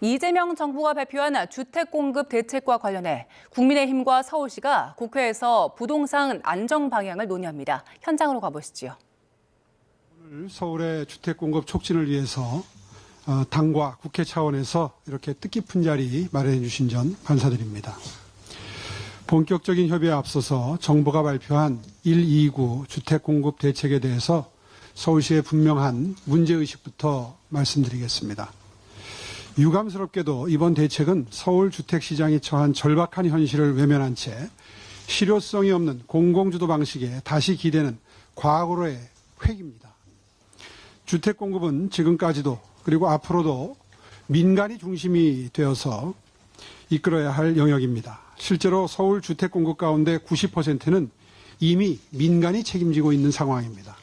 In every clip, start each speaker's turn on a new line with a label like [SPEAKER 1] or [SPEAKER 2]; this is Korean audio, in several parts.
[SPEAKER 1] 이재명 정부가 발표한 주택 공급 대책과 관련해 국민의힘과 서울시가 국회에서 부동산 안정 방향을 논의합니다. 현장으로 가보시죠.
[SPEAKER 2] 오늘 서울의 주택 공급 촉진을 위해서 당과 국회 차원에서 이렇게 뜻깊은 자리 마련해 주신 점 감사드립니다. 본격적인 협의에 앞서서 정부가 발표한 129 주택 공급 대책에 대해서 서울시의 분명한 문제의식부터 말씀드리겠습니다. 유감스럽게도 이번 대책은 서울 주택시장이 처한 절박한 현실을 외면한 채 실효성이 없는 공공주도 방식에 다시 기대는 과거로의 획입니다. 주택 공급은 지금까지도 그리고 앞으로도 민간이 중심이 되어서 이끌어야 할 영역입니다. 실제로 서울 주택 공급 가운데 90%는 이미 민간이 책임지고 있는 상황입니다.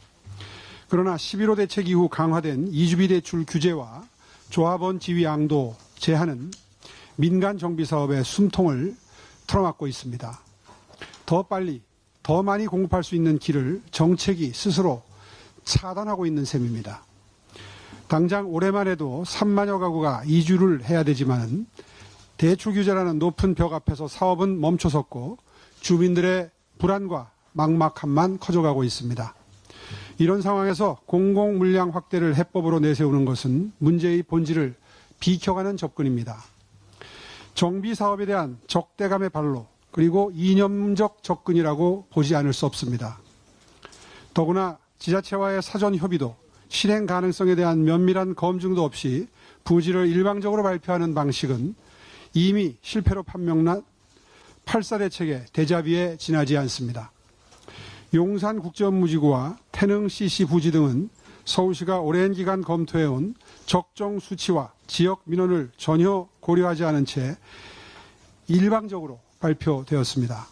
[SPEAKER 2] 그러나 11호 대책 이후 강화된 이주비 대출 규제와 조합원 지위 양도 제한은 민간 정비 사업의 숨통을 틀어막고 있습니다. 더 빨리, 더 많이 공급할 수 있는 길을 정책이 스스로 차단하고 있는 셈입니다. 당장 올해만 해도 3만여 가구가 이주를 해야 되지만 대출 규제라는 높은 벽 앞에서 사업은 멈춰섰고 주민들의 불안과 막막함만 커져가고 있습니다. 이런 상황에서 공공물량 확대를 해법으로 내세우는 것은 문제의 본질을 비켜가는 접근입니다. 정비 사업에 대한 적대감의 발로 그리고 이념적 접근이라고 보지 않을 수 없습니다. 더구나 지자체와의 사전 협의도 실행 가능성에 대한 면밀한 검증도 없이 부지를 일방적으로 발표하는 방식은 이미 실패로 판명난 8사 대책의 데자뷰에 지나지 않습니다. 용산 국제업무지구와 태릉 CC 부지 등은 서울시가 오랜 기간 검토해온 적정 수치와 지역 민원을 전혀 고려하지 않은 채 일방적으로 발표되었습니다.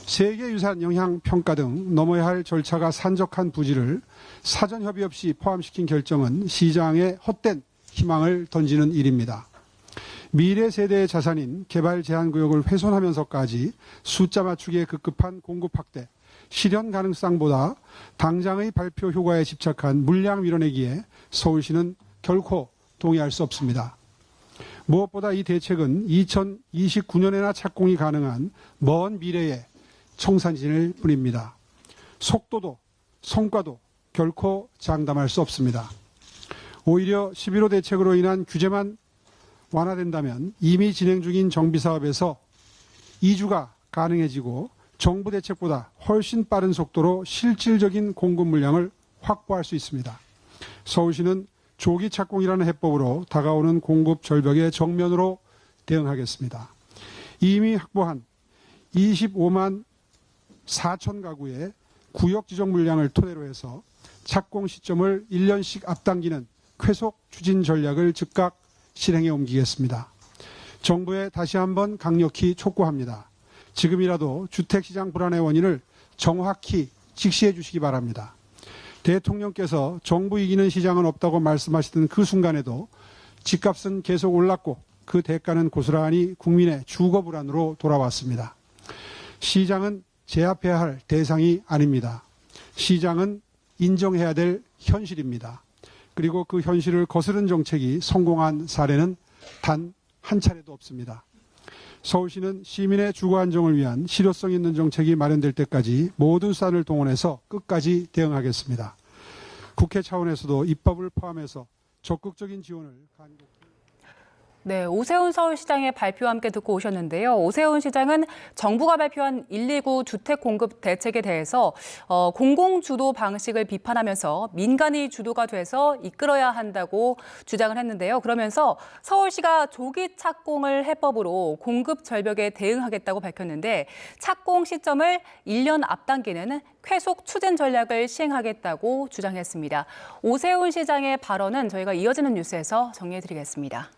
[SPEAKER 2] 세계유산 영향평가 등 넘어야 할 절차가 산적한 부지를 사전 협의 없이 포함시킨 결정은 시장에 헛된 희망을 던지는 일입니다. 미래 세대의 자산인 개발 제한구역을 훼손하면서까지 숫자 맞추기에 급급한 공급 확대, 실현 가능성보다 당장의 발표 효과에 집착한 물량 밀어내기에 서울시는 결코 동의할 수 없습니다. 무엇보다 이 대책은 2029년에나 착공이 가능한 먼 미래의 청산진일 뿐입니다. 속도도 성과도 결코 장담할 수 없습니다. 오히려 11호 대책으로 인한 규제만 완화된다면 이미 진행 중인 정비사업에서 이주가 가능해지고 정부 대책보다 훨씬 빠른 속도로 실질적인 공급 물량을 확보할 수 있습니다. 서울시는 조기 착공이라는 해법으로 다가오는 공급 절벽에 정면으로 대응하겠습니다. 이미 확보한 25만 4천 가구의 구역 지정 물량을 토대로 해서 착공 시점을 1년씩 앞당기는 쾌속 추진 전략을 즉각 실행에 옮기겠습니다. 정부에 다시 한번 강력히 촉구합니다. 지금이라도 주택시장 불안의 원인을 정확히 직시해 주시기 바랍니다. 대통령께서 정부 이기는 시장은 없다고 말씀하시던 그 순간에도 집값은 계속 올랐고 그 대가는 고스란히 국민의 주거 불안으로 돌아왔습니다. 시장은 제압해야 할 대상이 아닙니다. 시장은 인정해야 될 현실입니다. 그리고 그 현실을 거스른 정책이 성공한 사례는 단 한 차례도 없습니다. 서울시는 시민의 주거 안정을 위한 실효성 있는 정책이 마련될 때까지 모든 수단을 동원해서 끝까지 대응하겠습니다. 국회 차원에서도 입법을 포함해서 적극적인 지원을 간곡히.
[SPEAKER 1] 네, 오세훈 서울시장의 발표와 함께 듣고 오셨는데요. 오세훈 시장은 정부가 발표한 129 주택 공급 대책에 대해서 공공주도 방식을 비판하면서 민간이 주도가 돼서 이끌어야 한다고 주장을 했는데요. 그러면서 서울시가 조기 착공을 해법으로 공급 절벽에 대응하겠다고 밝혔는데 착공 시점을 1년 앞당기는 쾌속 추진 전략을 시행하겠다고 주장했습니다. 오세훈 시장의 발언은 저희가 이어지는 뉴스에서 정리해드리겠습니다.